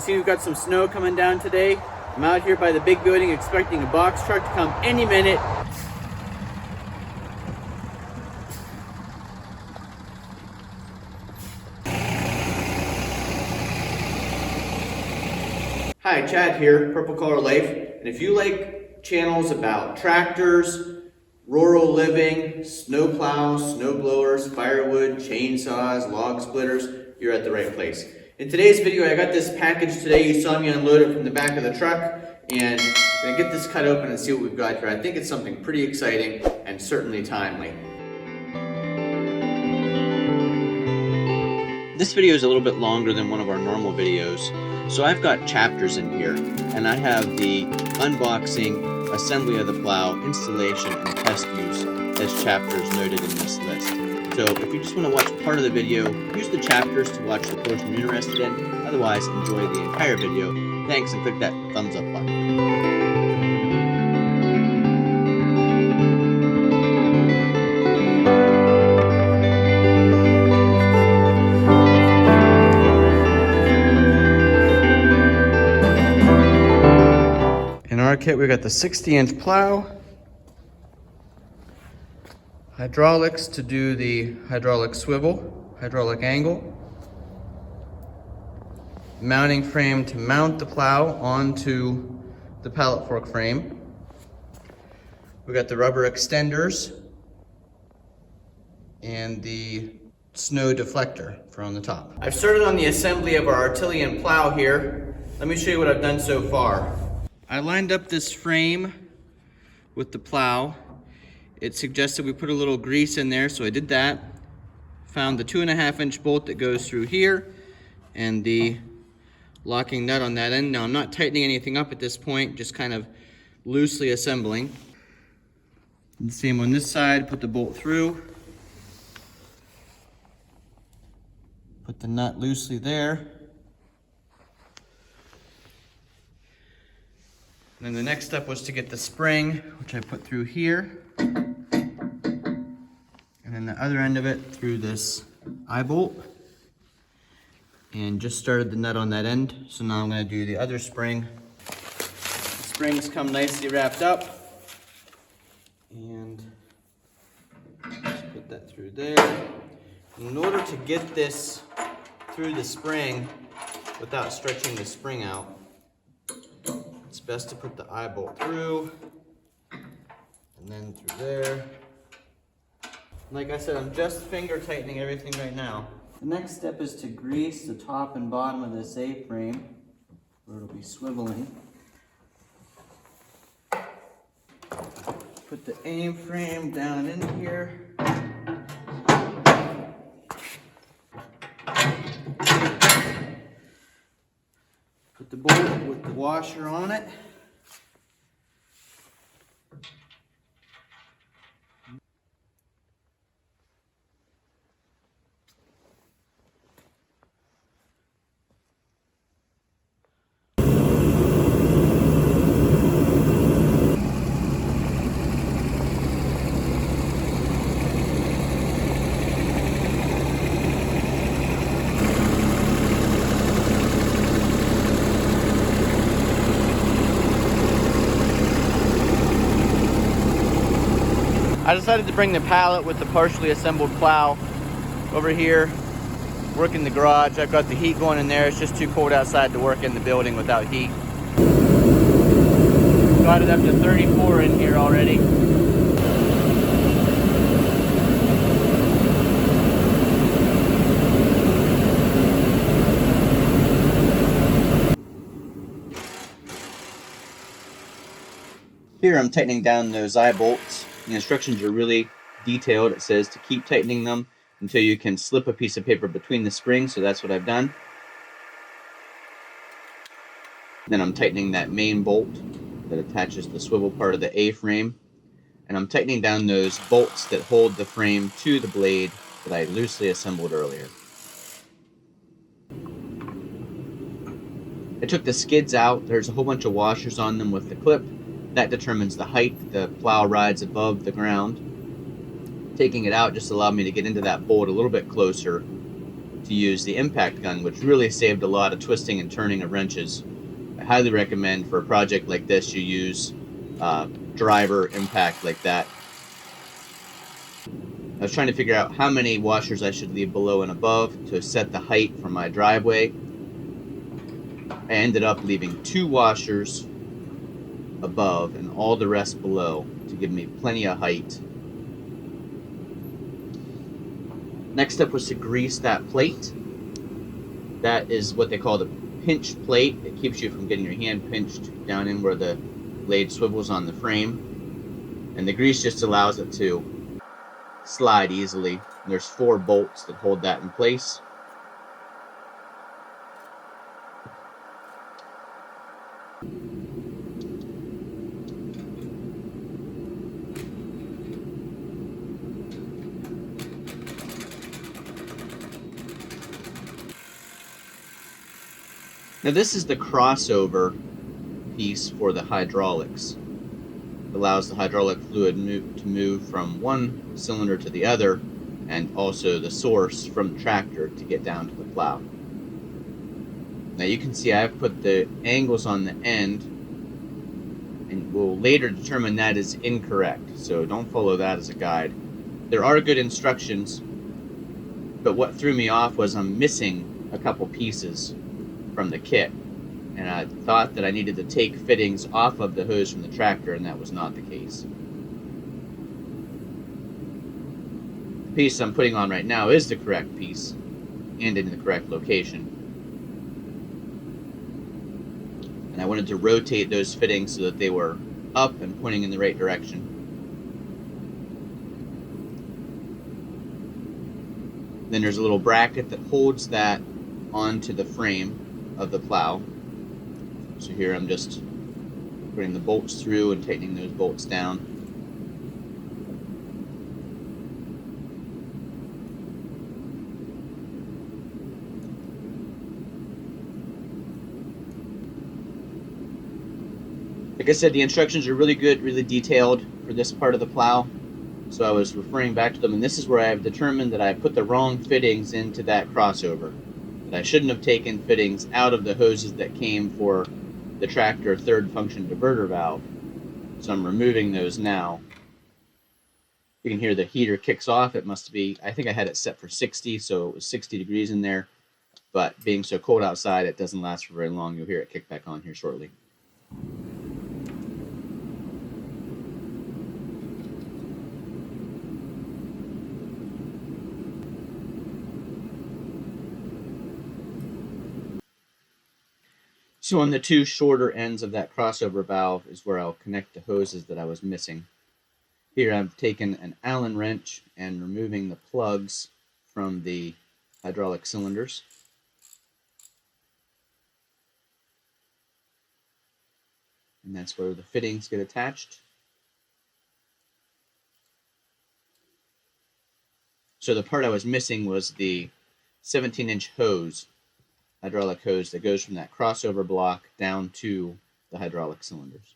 see we've got some snow coming down today. I'm out here by the big building expecting a box truck to come any minute. Hi, Chad here, Purple Color Life, and if you like channels about tractors, rural living, snow plows, snow blowers, firewood, chainsaws, log splitters, you're at the right place. In today's video, I got this package today. You saw me unload it from the back of the truck, and I'm gonna get this cut open and see what we've got here. I think it's something pretty exciting and certainly timely. This video is a little bit longer than one of our normal videos, so I've got chapters in here, and I have the unboxing, assembly of the plow, installation, and test use as chapters noted in this list. So if you just want to watch part of the video, use the chapters to watch the portion you're interested in. Otherwise, enjoy the entire video. Thanks, and click that thumbs up button. In our kit, we got the 60-inch plow, hydraulics to do the hydraulic swivel, hydraulic angle, mounting frame to mount the plow onto the pallet fork frame. We got the rubber extenders and the snow deflector for on the top. I've started on the assembly of our Artillian plow here. Let me show you what I've done so far. I lined up this frame with the plow. It suggested we put a little grease in there, so I did that. Found the 2.5-inch bolt that goes through here and the locking nut on that end. Now I'm not tightening anything up at this point, just kind of loosely assembling. The same on this side, put the bolt through. Put the nut loosely there. And then the next step was to get the spring, which I put through here. And then the other end of it through this eye bolt. And just started the nut on that end. So now I'm going to do the other spring. The springs come nicely wrapped up. And just put that through there. In order to get this through the spring without stretching the spring out, it's best to put the eye bolt through and then through there. Like I said, I'm just finger tightening everything right now. The next step is to grease the top and bottom of this A-frame where it'll be swiveling. Put the A-frame down in here. Put the bolt with the washer on it. I decided to bring the pallet with the partially assembled plow over here, work in the garage. I've got the heat going in there. It's just too cold outside to work in the building without heat. Got it up to 34 in here already. Here I'm tightening down those eye bolts. The instructions are really detailed. It says to keep tightening them until you can slip a piece of paper between the springs, so that's what I've done. Then I'm tightening that main bolt that attaches the swivel part of the A-frame. And I'm tightening down those bolts that hold the frame to the blade that I loosely assembled earlier. I took the skids out. There's a whole bunch of washers on them with the clip. That determines the height the plow rides above the ground. Taking it out just allowed me to get into that bolt a little bit closer to use the impact gun, which really saved a lot of twisting and turning of wrenches. I highly recommend for a project like this you use driver impact like that. I was trying to figure out how many washers I should leave below and above to set the height for my driveway. I ended up leaving 2 washers above and all the rest below to give me plenty of height. Next up was to grease that plate. That is what they call the pinch plate. It keeps you from getting your hand pinched down in where the blade swivels on the frame. And the grease just allows it to slide easily. There's 4 bolts that hold that in place. Now this is the crossover piece for the hydraulics. It allows the hydraulic fluid to move from one cylinder to the other, and also the source from the tractor to get down to the plow. Now you can see I've put the angles on the end, and we'll later determine that is incorrect, so don't follow that as a guide. There are good instructions, but what threw me off was I'm missing a couple pieces from the kit, and I thought that I needed to take fittings off of the hose from the tractor, and that was not the case. The piece I'm putting on right now is the correct piece and in the correct location, and I wanted to rotate those fittings so that they were up and pointing in the right direction. Then there's a little bracket that holds that onto the frame of the plow. So here I'm just putting the bolts through and tightening those bolts down. Like I said, the instructions are really good, really detailed for this part of the plow. So I was referring back to them, and this is where I've determined that I put the wrong fittings into that crossover. That I shouldn't have taken fittings out of the hoses that came for the tractor third function diverter valve. So I'm removing those now. You can hear the heater kicks off. It must be, I think I had it set for 60, so it was 60 degrees in there. But being so cold outside, it doesn't last for very long. You'll hear it kick back on here shortly. So on the 2 shorter ends of that crossover valve is where I'll connect the hoses that I was missing. Here I've taken an Allen wrench and removing the plugs from the hydraulic cylinders. And that's where the fittings get attached. So the part I was missing was the 17-inch hose, hydraulic hose that goes from that crossover block down to the hydraulic cylinders.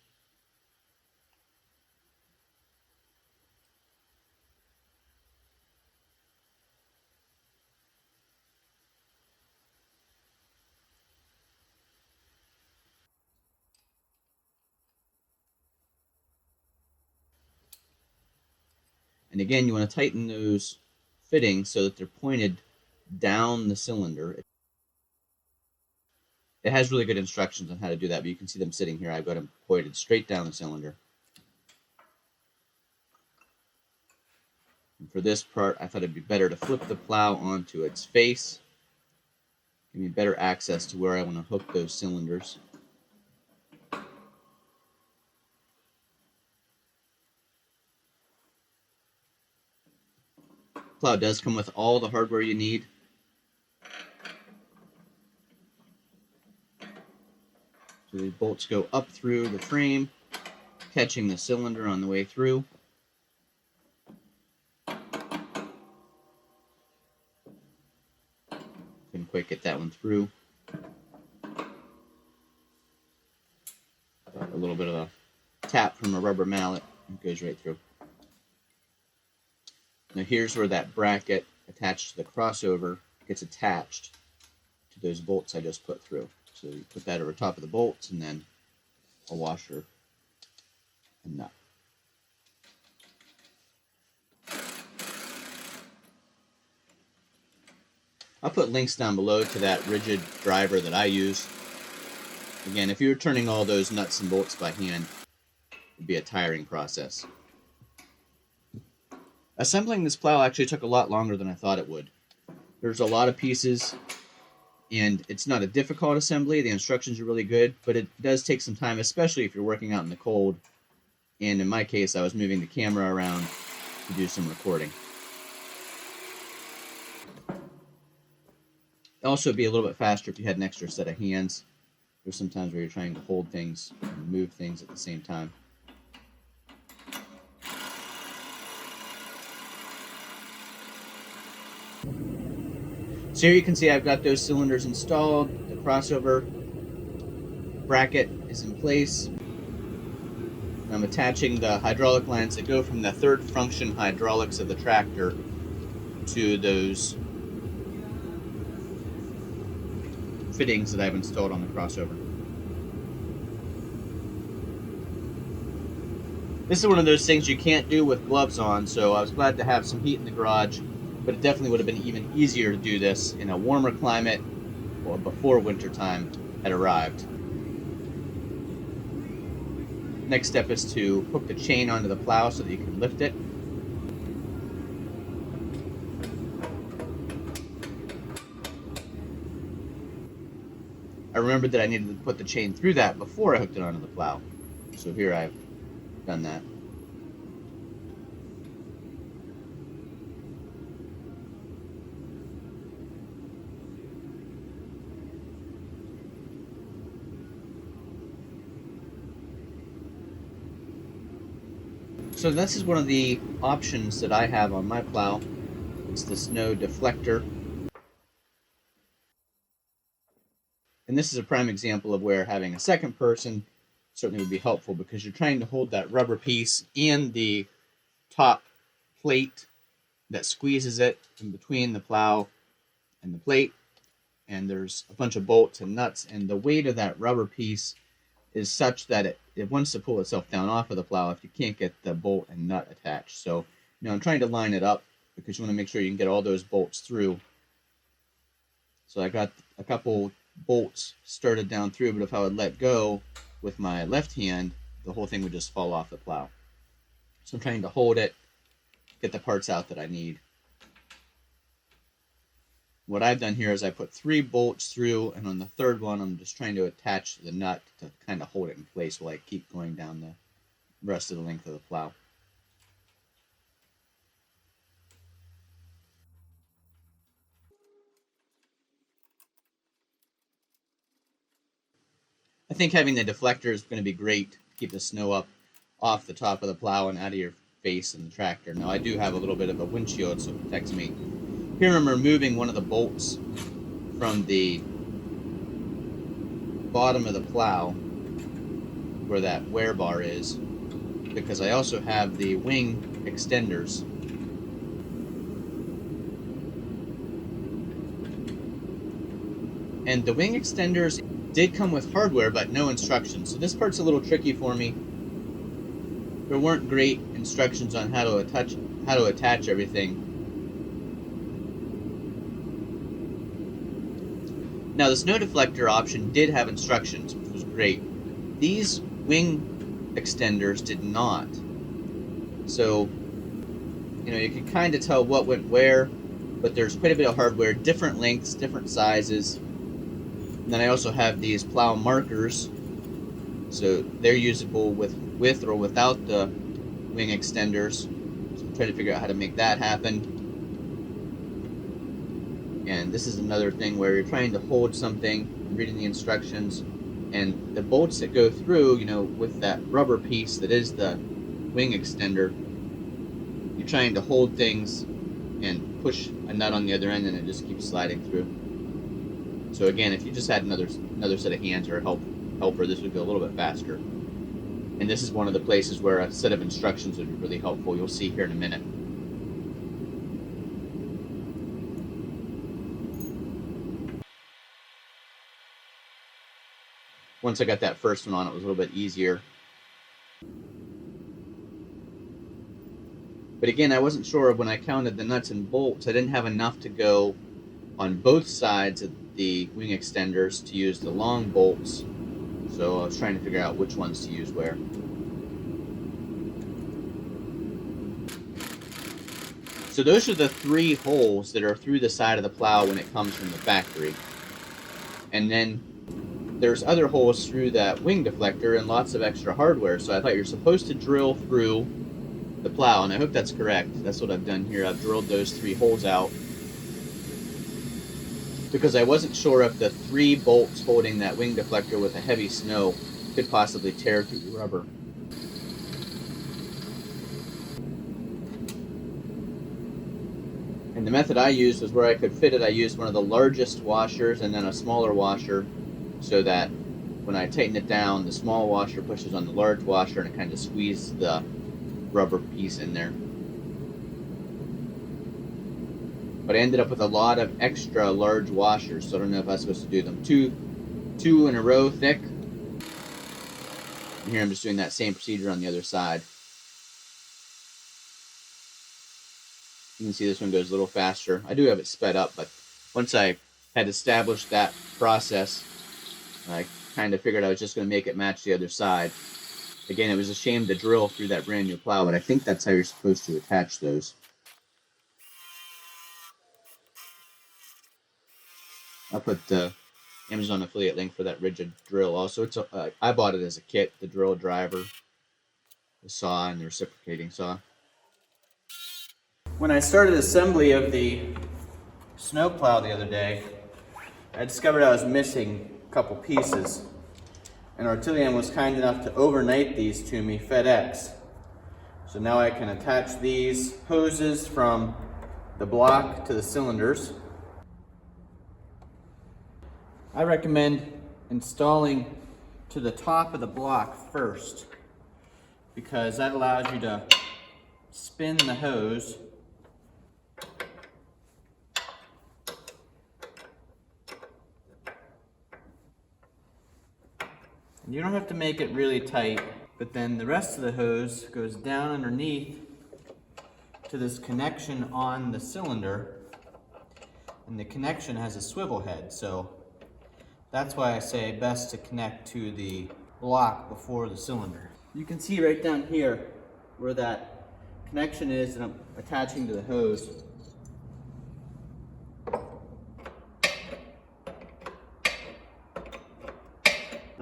And again, you want to tighten those fittings so that they're pointed down the cylinder. It has really good instructions on how to do that, but you can see them sitting here. I've got them pointed straight down the cylinder. And for this part, I thought it'd be better to flip the plow onto its face. Give me better access to where I want to hook those cylinders. Plow does come with all the hardware you need. So the bolts go up through the frame, catching the cylinder on the way through. Couldn't quite get that one through. A little bit of a tap from a rubber mallet, it goes right through. Now here's where that bracket attached to the crossover gets attached to those bolts I just put through. So you put that over top of the bolts and then a washer and nut. I'll put links down below to that rigid driver that I use. Again, if you were turning all those nuts and bolts by hand, it'd be a tiring process. Assembling this plow actually took a lot longer than I thought it would. There's a lot of pieces, and it's not a difficult assembly. The instructions are really good, but it does take some time, especially if you're working out in the cold. And in my case, I was moving the camera around to do some recording. Also, it'd be a little bit faster if you had an extra set of hands. There's some times where you're trying to hold things and move things at the same time. So here you can see I've got those cylinders installed. The crossover bracket is in place. I'm attaching the hydraulic lines that go from the third function hydraulics of the tractor to those fittings that I've installed on the crossover. This is one of those things you can't do with gloves on, so I was glad to have some heat in the garage, but it definitely would have been even easier to do this in a warmer climate or before winter time had arrived. Next step is to hook the chain onto the plow so that you can lift it. I remembered that I needed to put the chain through that before I hooked it onto the plow. So here I've done that. So this is one of the options that I have on my plow. It's the snow deflector. And this is a prime example of where having a second person certainly would be helpful, because you're trying to hold that rubber piece and the top plate that squeezes it in between the plow and the plate. And there's a bunch of bolts and nuts, and the weight of that rubber piece is such that it wants to pull itself down off of the plow if you can't get the bolt and nut attached. So, I'm trying to line it up because you want to make sure you can get all those bolts through. So I got a couple bolts started down through, but if I would let go with my left hand, the whole thing would just fall off the plow. So I'm trying to hold it, get the parts out that I need. What I've done here is I put 3 bolts through, and on the third one I'm just trying to attach the nut to kind of hold it in place while I keep going down the rest of the length of the plow. I think having the deflector is going to be great to keep the snow up off the top of the plow and out of your face in the tractor. Now I do have a little bit of a windshield, so it protects me. Here I'm removing one of the bolts from the bottom of the plow where that wear bar is, because I also have the wing extenders. And the wing extenders did come with hardware but no instructions, so this part's a little tricky for me. There weren't great instructions on how to attach everything. Now the snow deflector option did have instructions, which was great. These wing extenders did not. So, you can kind of tell what went where, but there's quite a bit of hardware, different lengths, different sizes. And then I also have these plow markers, so they're usable with or without the wing extenders. So I'm trying to figure out how to make that happen. And this is another thing where you're trying to hold something, reading the instructions, and the bolts that go through, with that rubber piece that is the wing extender, you're trying to hold things and push a nut on the other end, and it just keeps sliding through. So again, if you just had another set of hands or a helper, this would go a little bit faster. And this is one of the places where a set of instructions would be really helpful. You'll see here in a minute. once I got that first one on, it was a little bit easier. But again, I wasn't sure when I counted the nuts and bolts. I didn't have enough to go on both sides of the wing extenders to use the long bolts. So I was trying to figure out which ones to use where. So those are the 3 holes that are through the side of the plow when it comes from the factory. And then there's other holes through that wing deflector and lots of extra hardware. So I thought you're supposed to drill through the plow, and I hope that's correct. That's what I've done here. I've drilled those 3 holes out because I wasn't sure if the 3 bolts holding that wing deflector with a heavy snow could possibly tear through the rubber. And the method I used was where I could fit it. I used one of the largest washers and then a smaller washer, so that when I tighten it down, the small washer pushes on the large washer and it kind of squeezes the rubber piece in there. But I ended up with a lot of extra large washers, so I don't know if I was supposed to do them two in a row thick. And here I'm just doing that same procedure on the other side. You can see this one goes a little faster. I do have it sped up, but once I had established that process, I kind of figured I was just going to make it match the other side. Again, it was a shame to drill through that brand new plow, but I think that's how you're supposed to attach those. I'll put the Amazon affiliate link for that rigid drill. Also, I bought it as a kit: the drill driver, the saw, and the reciprocating saw. When I started assembly of the snow plow the other day, I discovered I was missing a couple pieces. And Artillian was kind enough to overnight these to me, FedEx. So now I can attach these hoses from the block to the cylinders. I recommend installing to the top of the block first, because that allows you to spin the hose and you don't have to make it really tight, but then the rest of the hose goes down underneath to this connection on the cylinder, and the connection has a swivel head, so that's why I say best to connect to the block before the cylinder. You can see right down here where that connection is, and I'm attaching to the hose.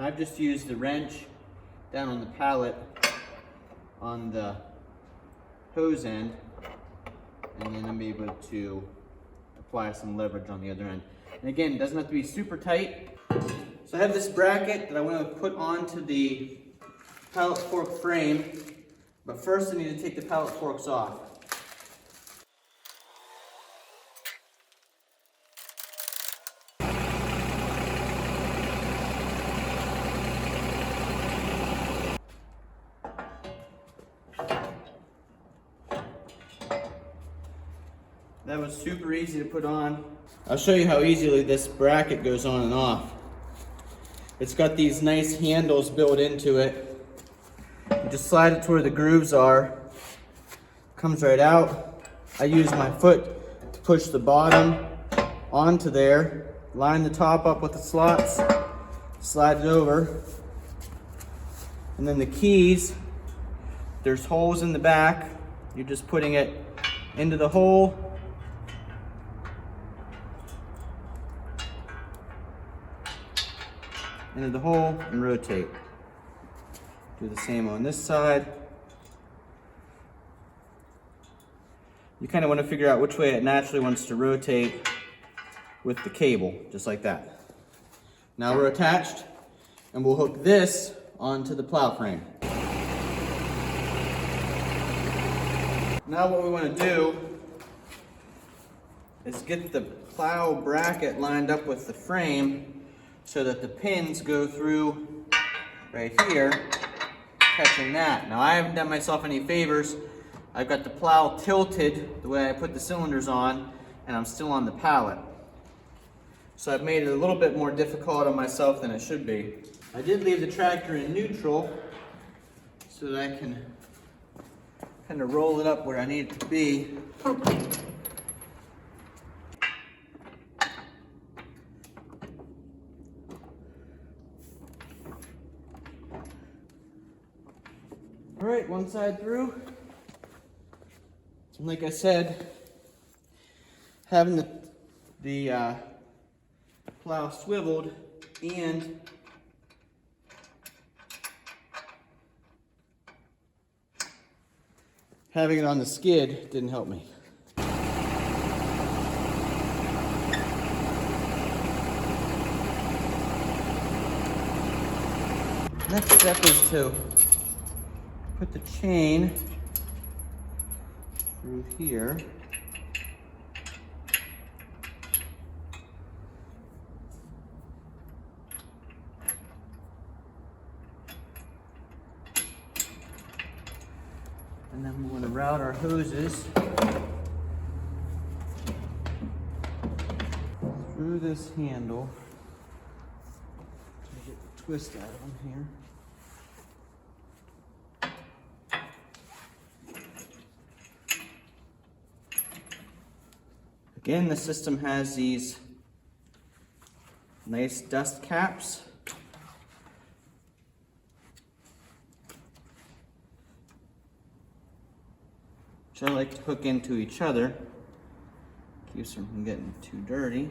I've just used the wrench down on the pallet on the hose end, and then I'm able to apply some leverage on the other end. And again, it doesn't have to be super tight. So I have this bracket that I want to put onto the pallet fork frame, but first I need to take the pallet forks off. That was super easy to put on. I'll show you how easily this bracket goes on and off. It's got these nice handles built into it. You just slide it to where the grooves are. Comes right out. I use my foot to push the bottom onto there. Line the top up with the slots. Slide it over. And then the keys, there's holes in the back. You're just putting it into the hole. Into the hole and rotate. Do the same on this side. You kind of want to figure out which way it naturally wants to rotate with the cable, just like that. Now we're attached, and we'll hook this onto the plow frame. Now what we want to do is get the plow bracket lined up with the frame so that the pins go through right here, catching that. Now I haven't done myself any favors. I've got the plow tilted the way I put the cylinders on, and I'm still on the pallet. So I've made it a little bit more difficult on myself than it should be. I did leave the tractor in neutral so that I can kind of roll it up where I need it to be. All right, one side through. And like I said, having the plow swiveled and having it on the skid didn't help me. Next step is to put the chain through here. And then we're going to route our hoses through this handle to get the twist out of them here. Again, the system has these nice dust caps. Which I like to hook into each other. Keeps them from getting too dirty.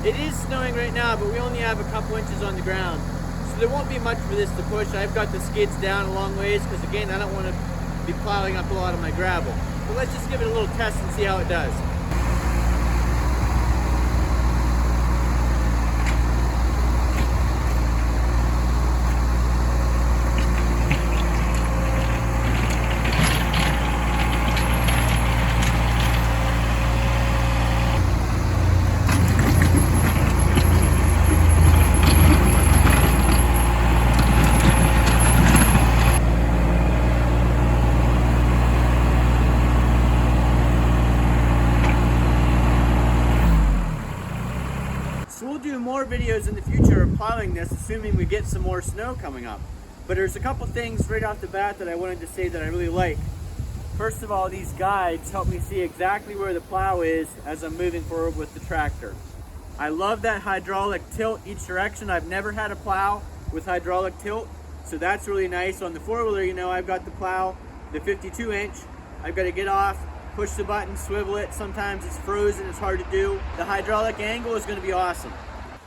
It is snowing right now, but we only have a couple inches on the ground. So there won't be much for this to push. I've got the skids down a long ways because, again, I don't want to be plowing up a lot of my gravel. But let's just give it a little test and see how it does. So we'll do more videos in the future of plowing this, assuming we get some more snow coming up. But there's a couple things right off the bat that I wanted to say that I really like. First of all, these guides help me see exactly where the plow is as I'm moving forward with the tractor. I love that hydraulic tilt each direction. I've never had a plow with hydraulic tilt, so that's really nice. On the four-wheeler, you know, I've got the plow, the 52-inch. I've got to get off, push the button, swivel it. Sometimes it's frozen, it's hard to do. The hydraulic angle is going to be awesome.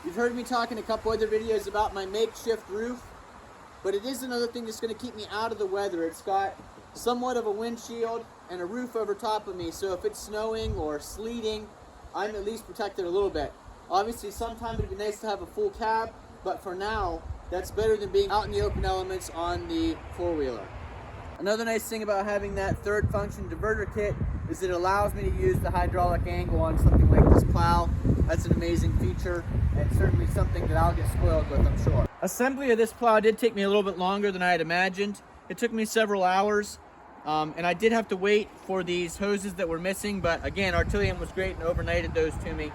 You've heard me talk in a couple other videos about my makeshift roof, but it is another thing that's going to keep me out of the weather. It's got somewhat of a windshield and a roof over top of me, so if it's snowing or sleeting, I'm at least protected a little bit. Obviously, sometimes it'd be nice to have a full cab, but for now, that's better than being out in the open elements on the four-wheeler. Another nice thing about having that third function diverter kit is it allows me to use the hydraulic angle on something like this plow. That's an amazing feature, and certainly something that I'll get spoiled with, I'm sure. Assembly of this plow did take me a little bit longer than I had imagined. It took me several hours, and I did have to wait for these hoses that were missing, but again, Artillian was great and overnighted those to me.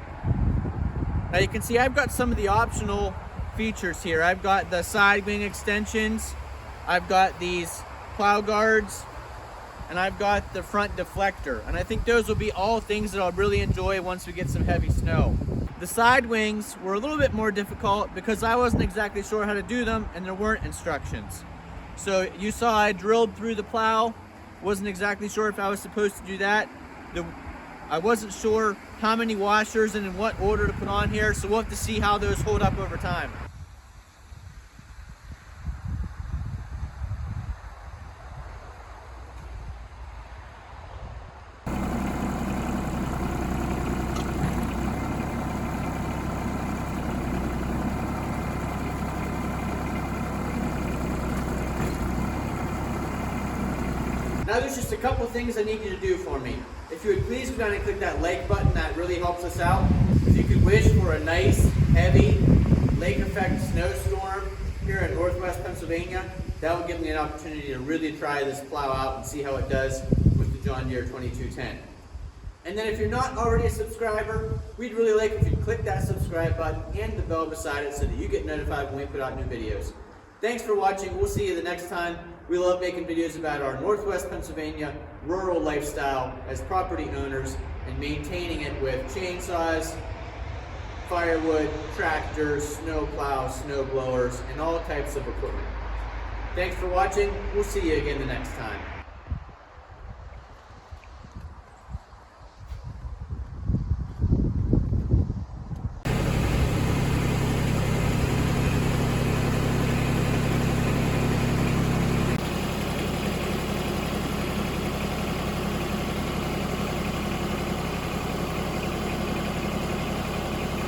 Now you can see I've got some of the optional features here. I've got the side wing extensions, I've got these plow guards, and I've got the front deflector. And I think those will be all things that I'll really enjoy once we get some heavy snow. The side wings were a little bit more difficult because I wasn't exactly sure how to do them and there weren't instructions. So you saw I drilled through the plow, wasn't exactly sure if I was supposed to do that. I wasn't sure how many washers and in what order to put on here, so we'll have to see how those hold up over time. Now there's just a couple things I need you to do for me. If you would please go down and click that like button, that really helps us out. If you could wish for a nice, heavy, lake effect snowstorm here in northwest Pennsylvania, that will give me an opportunity to really try this plow out and see how it does with the John Deere 2210. And then if you're not already a subscriber, we'd really like if you click that subscribe button and the bell beside it so that you get notified when we put out new videos. Thanks for watching. We'll see you the next time. We love making videos about our northwest Pennsylvania rural lifestyle as property owners and maintaining it with chainsaws, firewood, tractors, snow plows, snow blowers, and all types of equipment. Thanks for watching. We'll see you again the next time.